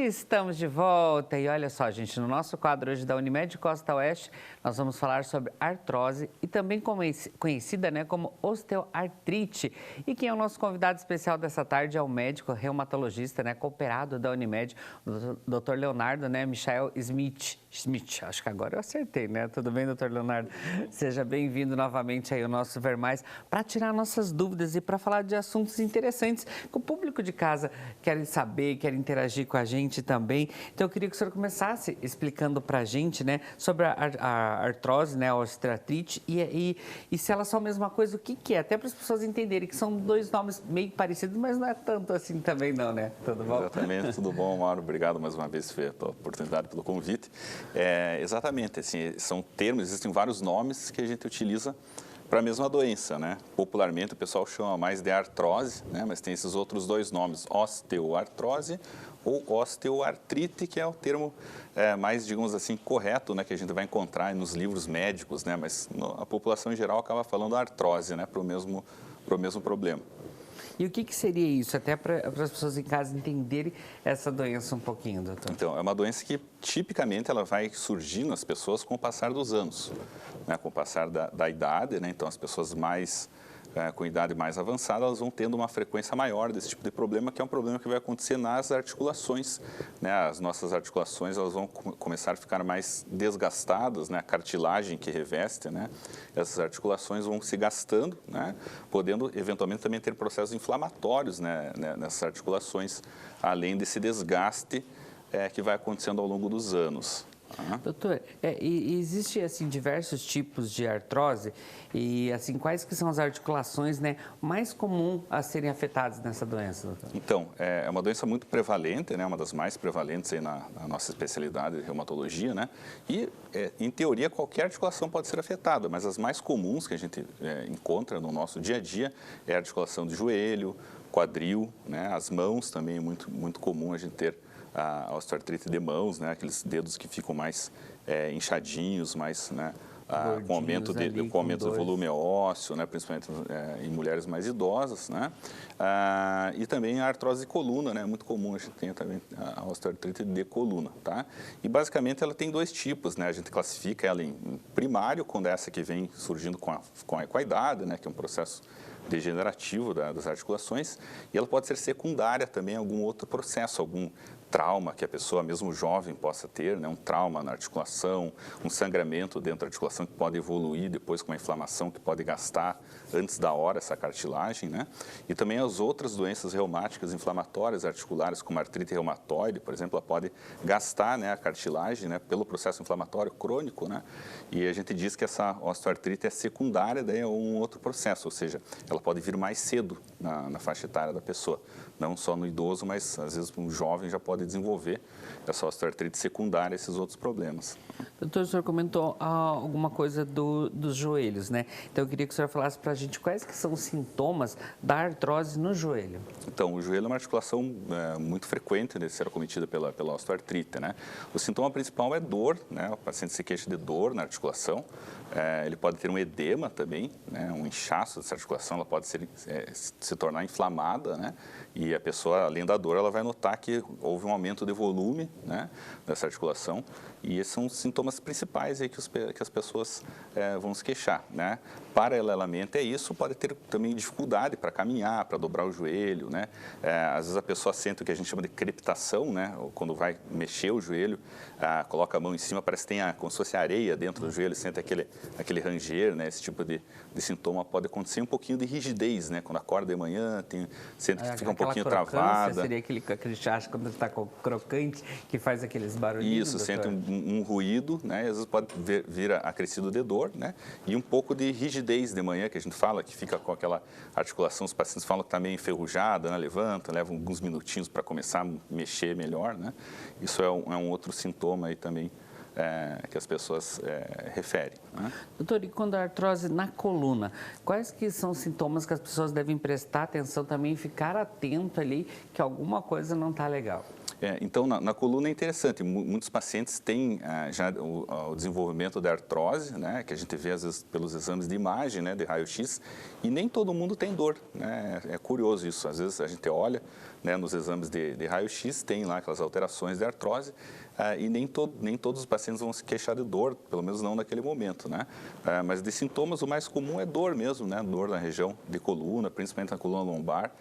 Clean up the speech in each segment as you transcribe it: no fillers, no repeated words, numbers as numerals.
Estamos de volta e olha só, gente, no nosso quadro hoje da Unimed Costa Oeste, nós vamos falar sobre artrose e também conhecida, né, como osteoartrite. E quem é o nosso convidado especial dessa tarde é o médico reumatologista, né, cooperado da Unimed, o Dr. Leonardo, né, Michael Smith, acho que agora eu acertei, né? Tudo bem, Dr. Leonardo? Seja bem-vindo novamente aí ao nosso Ver Mais para tirar nossas dúvidas e para falar de assuntos interessantes que o público de casa quer saber, quer interagir com a gente também. Então, eu queria que o senhor começasse explicando para a gente, né, sobre a artrose, né, a osteoartrite e se elas são a mesma coisa, o que é? Até para as pessoas entenderem que são dois nomes meio parecidos, mas não é tanto assim também não, né? Tudo bom? Exatamente, tudo bom, Mauro? Obrigado mais uma vez, Fê, pela oportunidade, pelo convite. Exatamente, assim, são termos, existem vários nomes que a gente utiliza para a mesma doença, né? Popularmente o pessoal chama mais de artrose, né? Mas tem esses outros dois nomes, osteoartrose ou osteoartrite, que é o termo mais, digamos assim, correto, né? Que a gente vai encontrar nos livros médicos, né? Mas a população em geral acaba falando artrose, né? Para o mesmo problema. E o que seria isso, até para as pessoas em casa entenderem essa doença um pouquinho, doutor? Então, é uma doença que tipicamente ela vai surgir nas pessoas com o passar dos anos, né? Com o passar da idade, né? Então, as pessoas com idade mais avançada, elas vão tendo uma frequência maior desse tipo de problema, que é um problema que vai acontecer nas articulações, né? As nossas articulações, elas vão começar a ficar mais desgastadas, né? A cartilagem que reveste, né? Essas articulações vão se gastando, né? Podendo, eventualmente, também ter processos inflamatórios, né? Nessas articulações, além desse desgaste que vai acontecendo ao longo dos anos. Doutor, existe assim diversos tipos de artrose e assim quais que são as articulações, né, mais comuns a serem afetadas nessa doença, doutor? Então, é uma doença muito prevalente, né, uma das mais prevalentes aí na nossa especialidade de reumatologia, né, e em teoria qualquer articulação pode ser afetada, mas as mais comuns que a gente encontra no nosso dia a dia é a articulação do joelho, quadril, né, as mãos também é muito comum a gente ter a osteoartrite de mãos, né, aqueles dedos que ficam mais inchadinhos, mais, né, com aumento do volume ósseo, né, principalmente em mulheres mais idosas, né, e também a artrose de coluna, né, muito comum a gente tem também a osteoartrite de coluna, tá? E basicamente ela tem dois tipos, né, a gente classifica ela em primário, quando é essa que vem surgindo com a idade, né, que é um processo degenerativo das articulações, e ela pode ser secundária também a algum outro processo, algum trauma que a pessoa, mesmo jovem, possa ter, né? Um trauma na articulação, um sangramento dentro da articulação que pode evoluir depois com uma inflamação que pode gastar antes da hora essa cartilagem, né? E também as outras doenças reumáticas inflamatórias articulares, como a artrite reumatoide, por exemplo, ela pode gastar, né, a cartilagem, né, pelo processo inflamatório crônico, né? E a gente diz que essa osteoartrite é secundária daí a um outro processo, ou seja, ela pode vir mais cedo na faixa etária da pessoa, não só no idoso, mas às vezes um jovem já pode desenvolver essa osteoartrite secundária, esses outros problemas. Doutor, o senhor comentou alguma coisa dos joelhos, né? Então, eu queria que o senhor falasse para a gente quais que são os sintomas da artrose no joelho. Então, o joelho é uma articulação muito frequente de ser acometida pela osteoartrite, né? O sintoma principal é dor, né? O paciente se queixa de dor na articulação. Ele pode ter um edema também, né? Um inchaço dessa articulação, ela pode se tornar inflamada, né? E a pessoa, além da dor, ela vai notar que houve um aumento de volume, né, dessa articulação. E esses são os sintomas principais aí que as pessoas vão se queixar, né? Paralelamente a isso, pode ter também dificuldade para caminhar, para dobrar o joelho, né? Às vezes a pessoa sente o que a gente chama de crepitação, né? Ou quando vai mexer o joelho, coloca a mão em cima, parece que tem como se fosse areia dentro do joelho, sente aquele ranger, né? Esse tipo de sintoma pode acontecer. Um pouquinho de rigidez, né? Quando acorda de manhã, sente que fica um pouquinho travada. Seria aquele chacho quando está crocante, que faz aqueles barulhinhos? Isso, sente um ruído, né? Às vezes pode vir acrescido de dor, né? E um pouco de rigidez de manhã, que a gente fala, que fica com aquela articulação, os pacientes falam que está meio enferrujada, né? Levanta, leva alguns minutinhos para começar a mexer melhor, né? Isso é um outro sintoma aí também que as pessoas referem, né? Doutor, e quando a artrose na coluna, quais que são os sintomas que as pessoas devem prestar atenção também e ficar atento ali que alguma coisa não está legal? Então, na coluna é interessante, muitos pacientes têm já o desenvolvimento da artrose, né, que a gente vê às vezes pelos exames de imagem, né, de raio-x, e nem todo mundo tem dor, né, é curioso isso, às vezes a gente olha, né, nos exames de raio-x, tem lá aquelas alterações de artrose, e nem todos os pacientes vão se queixar de dor, pelo menos não naquele momento, né, mas de sintomas o mais comum é dor mesmo, né, dor na região de coluna, principalmente na coluna lombar,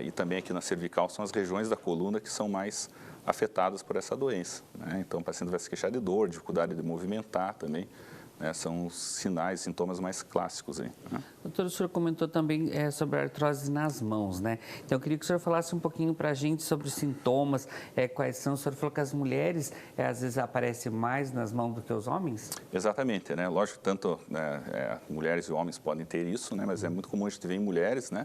e também aqui na cervical, são as regiões da coluna que são mais afetadas por essa doença, né? Então, o paciente vai se queixar de dor, dificuldade de movimentar também, né? São os sinais, sintomas mais clássicos aí, né? Doutor, o senhor comentou também sobre a artrose nas mãos, né? Então, eu queria que o senhor falasse um pouquinho para a gente sobre os sintomas, quais são. O senhor falou que as mulheres, às vezes, aparecem mais nas mãos do que os homens? Exatamente, né? Lógico que tanto mulheres e homens podem ter isso, né? Mas é muito comum a gente ver em mulheres, né?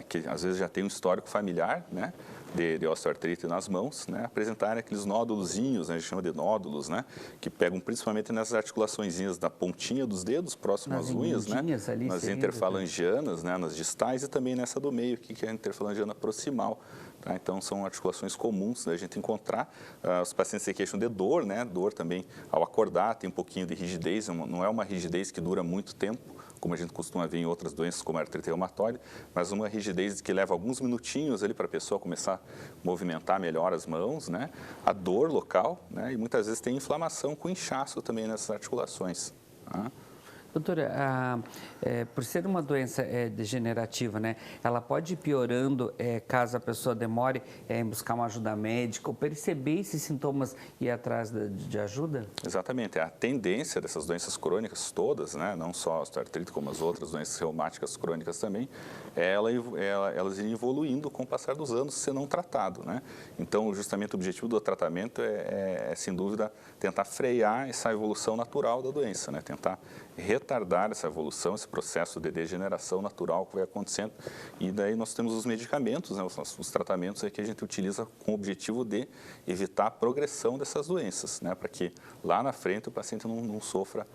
Que às vezes já tem um histórico familiar, né? De osteoartrite nas mãos, né, apresentarem aqueles nódulozinhos, né, a gente chama de nódulos, né, que pegam principalmente nessas articulaçõezinhas da pontinha dos dedos, próximo às unhas, né, nas interfalangianas, né, nas distais e também nessa do meio aqui, que é a interfalangiana proximal. Tá? Então, são articulações comuns da gente encontrar. Os pacientes se queixam de dor, né, dor também ao acordar, tem um pouquinho de rigidez, não é uma rigidez que dura muito tempo, como a gente costuma ver em outras doenças, como a artrite reumatoide, mas uma rigidez que leva alguns minutinhos ali para a pessoa começar a movimentar melhor as mãos, né? A dor local, né? E muitas vezes tem inflamação com inchaço também nessas articulações. Tá? Doutora, por ser uma doença degenerativa, né, ela pode ir piorando caso a pessoa demore em buscar uma ajuda médica ou perceber esses sintomas e ir atrás de ajuda? Exatamente. A tendência dessas doenças crônicas todas, né, não só a osteoartrite, como as outras doenças reumáticas crônicas também, elas irem evoluindo com o passar dos anos se não tratado, né? Então, justamente o objetivo do tratamento sem dúvida, tentar frear essa evolução natural da doença, né? Tentar retardar essa evolução, esse processo de degeneração natural que vai acontecendo. E daí nós temos os medicamentos, né, os tratamentos que a gente utiliza com o objetivo de evitar a progressão dessas doenças, né, para que lá na frente o paciente não sofra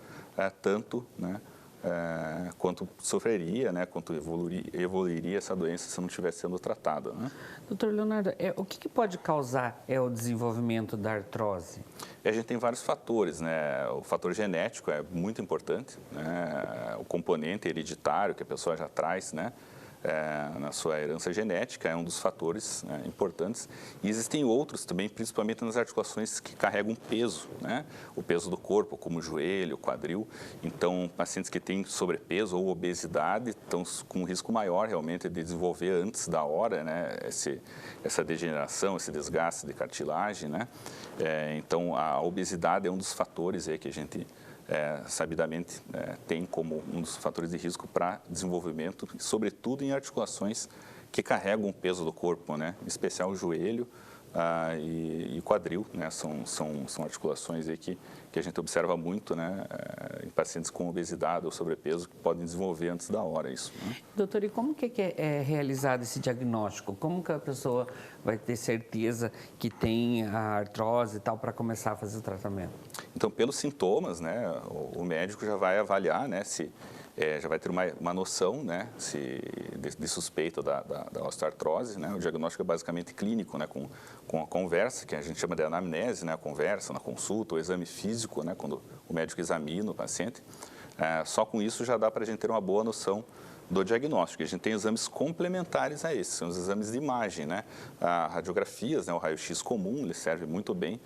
tanto, né, quanto sofreria, né, quanto evoluiria essa doença se não estivesse sendo tratada. Né? Doutor Leonardo, o que pode causar o desenvolvimento da artrose? A gente tem vários fatores, né? O fator genético é muito importante, né? O componente hereditário que a pessoa já traz, né? Na sua herança genética é um dos fatores, né, importantes. E existem outros também, principalmente nas articulações que carregam peso, né? O peso do corpo, como o joelho, o quadril. Então, pacientes que têm sobrepeso ou obesidade estão com um risco maior realmente de desenvolver antes da hora, né, essa degeneração, esse desgaste de cartilagem, né? Então, a obesidade é um dos fatores aí que a gente sabidamente tem como um dos fatores de risco para desenvolvimento, sobretudo em articulações que carregam o peso do corpo, né? Em especial o joelho e quadril, né? São articulações aí que a gente observa muito, né? Em pacientes com obesidade ou sobrepeso que podem desenvolver antes da hora isso. Né? Doutor, e como que é realizado esse diagnóstico? Como que a pessoa vai ter certeza que tem a artrose e tal para começar a fazer o tratamento? Então, pelos sintomas, né, o médico já vai avaliar, né, se já vai ter uma noção, né, de suspeita da osteoartrose, né? O diagnóstico é basicamente clínico, né, com a conversa, que a gente chama de anamnese, né, a conversa na consulta, o exame físico, né, quando o médico examina o paciente. Só com isso já dá para a gente ter uma boa noção do diagnóstico. A gente tem exames complementares a esses, são os exames de imagem, né? Radiografias, né, o raio-x comum, ele serve muito bem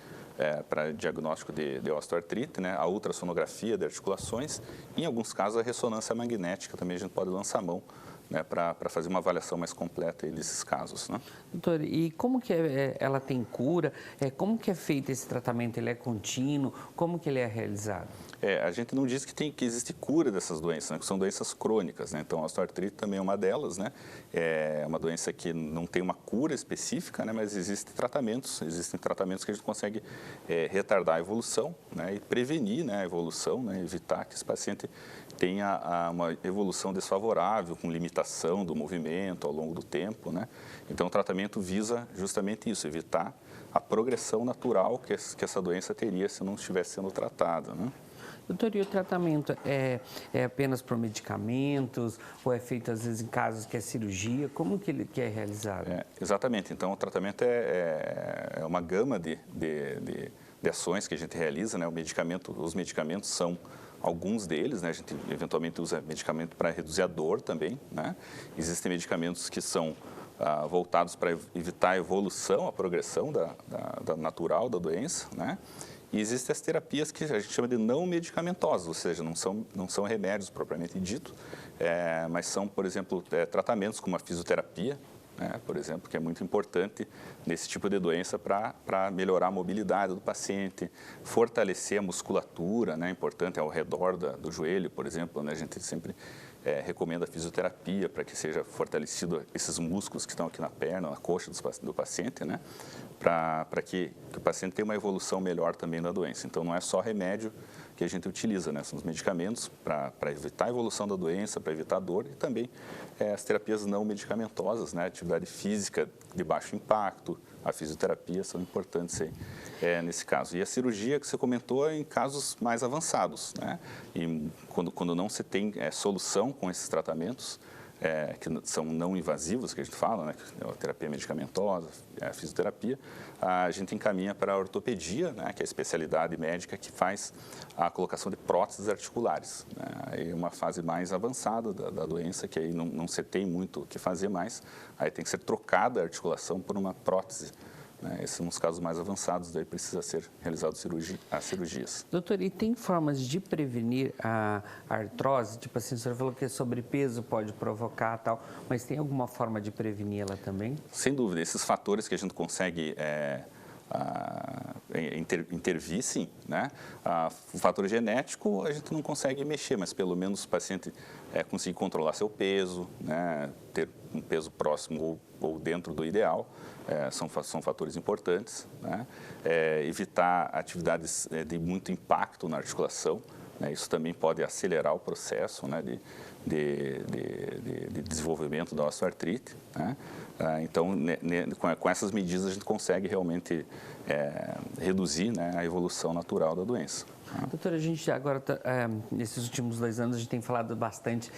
para diagnóstico de osteoartrite, né? A ultrassonografia de articulações, e em alguns casos a ressonância magnética também a gente pode lançar a mão, né, para fazer uma avaliação mais completa desses casos. Né? Doutor, e como que ela tem cura? Como que é feito esse tratamento? Ele é contínuo? Como que ele é realizado? A gente não diz que existe cura dessas doenças, né, que são doenças crônicas, né? Então, a osteoartrite também é uma delas, né? É uma doença que não tem uma cura específica, né? Mas existem tratamentos que a gente consegue retardar a evolução, né? E prevenir, né, a evolução, né? Evitar que esse paciente tenha uma evolução desfavorável, com limitação do movimento ao longo do tempo, né? Então, o tratamento visa justamente isso, evitar a progressão natural que essa doença teria se não estivesse sendo tratada, né? Doutor, e o tratamento é apenas por medicamentos ou é feito às vezes em casos que é cirurgia? Como que ele é realizado? Exatamente. Então, o tratamento é uma gama de ações que a gente realiza, né? Os medicamentos são alguns deles, né? A gente eventualmente usa medicamento para reduzir a dor também, né? Existem medicamentos que são voltados para evitar a evolução, a progressão da natural da doença, né? E existem as terapias que a gente chama de não medicamentosas, ou seja, não são remédios propriamente dito, mas são, por exemplo, tratamentos como a fisioterapia, né, por exemplo, que é muito importante nesse tipo de doença para melhorar a mobilidade do paciente, fortalecer a musculatura, né, importante ao redor do joelho, por exemplo, né, a gente sempre recomenda a fisioterapia para que seja fortalecido esses músculos que estão aqui na perna, na coxa do paciente, né, para que o paciente tenha uma evolução melhor também da doença. Então, não é só remédio que a gente utiliza, né? São os medicamentos para evitar a evolução da doença, para evitar a dor e também as terapias não medicamentosas, né? Atividade física de baixo impacto, a fisioterapia são importantes aí, nesse caso. E a cirurgia que você comentou é em casos mais avançados, né? E quando não se tem solução com esses tratamentos, que são não invasivos, que a gente fala, né, a terapia medicamentosa, a fisioterapia, a gente encaminha para a ortopedia, né, que é a especialidade médica que faz a colocação de próteses articulares. Né, aí é uma fase mais avançada da doença, que aí não se tem muito o que fazer mais, aí tem que ser trocada a articulação por uma prótese. Esses são os casos mais avançados, daí precisa ser realizado as cirurgias. Doutor, e tem formas de prevenir a artrose? Tipo assim, o senhor falou que sobrepeso pode provocar tal, mas tem alguma forma de prevenir ela também? Sem dúvida, esses fatores que a gente consegue intervir, sim, né? O fator genético a gente não consegue mexer, mas pelo menos o paciente conseguir controlar seu peso, né? Ter um peso próximo ou dentro do ideal, são fatores importantes, né? Evitar atividades de muito impacto na articulação, né? Isso também pode acelerar o processo, né, de desenvolvimento da osteoartrite, né? Então, com essas medidas, a gente consegue realmente reduzir, né, a evolução natural da doença. Doutora, a gente agora, nesses últimos 2 anos, a gente tem falado bastante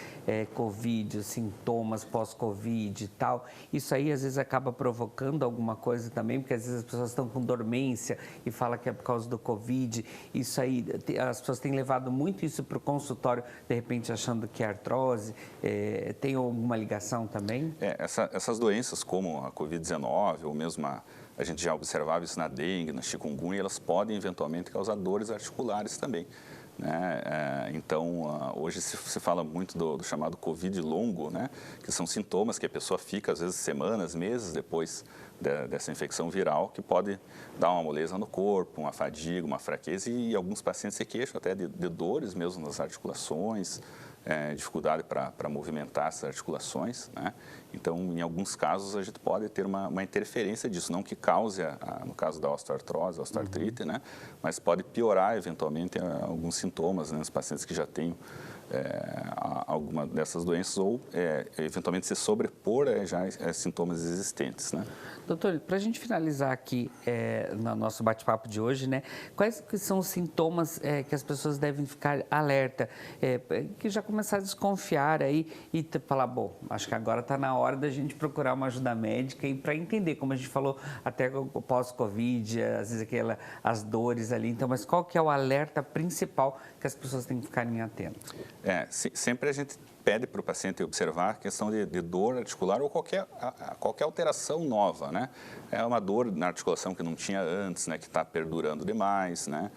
Covid, os sintomas pós-Covid e tal. Isso aí, às vezes, acaba provocando alguma coisa também, porque às vezes as pessoas estão com dormência e falam que é por causa do Covid. Isso aí, as pessoas têm levado muito isso para o consultório, de repente achando que é artrose. Tem alguma ligação também? Essas doenças como a Covid-19 ou mesmo a gente já observava isso na dengue, na chikungunya, elas podem eventualmente causar dores articulares também, né? Então, hoje se fala muito do chamado Covid longo, né? Que são sintomas que a pessoa fica, às vezes, semanas, meses depois dessa infecção viral, que pode dar uma moleza no corpo, uma fadiga, uma fraqueza, e alguns pacientes se queixam até de dores mesmo nas articulações, dificuldade para movimentar essas articulações, né? Então, em alguns casos, a gente pode ter uma interferência disso, não que cause, no caso da osteoartrose, osteoartrite, né? Mas pode piorar, eventualmente, alguns sintomas, né, nos pacientes que já têm alguma dessas doenças ou, eventualmente, se sobrepor a sintomas existentes, né? Doutor, para a gente finalizar aqui no nosso bate-papo de hoje, né, quais que são os sintomas que as pessoas devem ficar alerta, que já começar a desconfiar aí e falar, bom, acho que agora está na hora da gente procurar uma ajuda médica e para entender, como a gente falou, até o pós-Covid, às vezes as dores ali, então, mas qual que é o alerta principal que as pessoas têm que ficarem atentas? Sempre a gente pede para o paciente observar a questão de dor articular ou qualquer alteração nova, né? É uma dor na articulação que não tinha antes, né? Que está perdurando demais, né?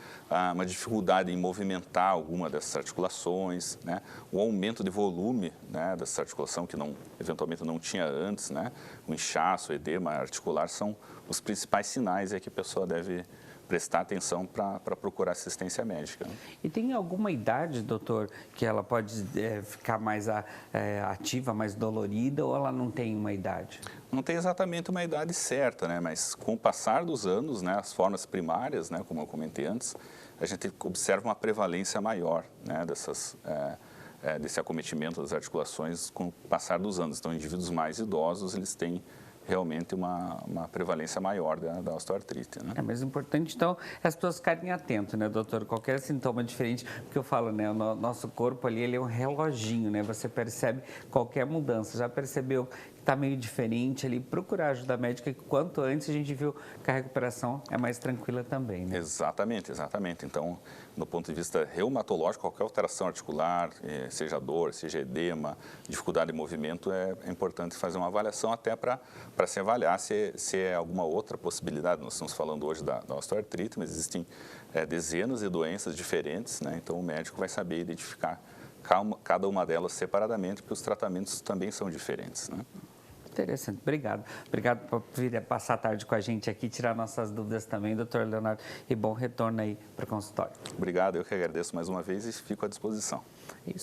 Uma dificuldade em movimentar alguma dessas articulações, né? O aumento de volume, né, dessa articulação que eventualmente não tinha antes, né? O inchaço, o edema articular são os principais sinais que a pessoa deve prestar atenção para procurar assistência médica. Né? E tem alguma idade, doutor, que ela pode ficar mais ativa, mais dolorida, ou ela não tem uma idade? Não tem exatamente uma idade certa, né? Mas com o passar dos anos, né, as formas primárias, né, como eu comentei antes, a gente observa uma prevalência maior, né, desse acometimento das articulações com o passar dos anos. Então, indivíduos mais idosos, eles têm realmente uma prevalência maior da osteoartrite, né? É mais importante, então, as pessoas ficarem atentas, né, doutor? Qualquer sintoma diferente, porque eu falo, né, o nosso corpo ali, ele é um reloginho, né? Você percebe qualquer mudança. Já percebeu que está meio diferente ali, procurar ajuda médica, que quanto antes a gente viu que a recuperação é mais tranquila também, né? Exatamente, exatamente. Então, do ponto de vista reumatológico, qualquer alteração articular, seja dor, seja edema, dificuldade de movimento, é importante fazer uma avaliação até para se avaliar se é alguma outra possibilidade. Nós estamos falando hoje da osteoartrite, mas existem dezenas de doenças diferentes, né? Então, o médico vai saber identificar cada uma delas separadamente, porque os tratamentos também são diferentes, né? Interessante, obrigado. Obrigado por vir passar a tarde com a gente aqui, tirar nossas dúvidas também, doutor Leonardo, e bom retorno aí para o consultório. Obrigado, eu que agradeço mais uma vez e fico à disposição. Isso.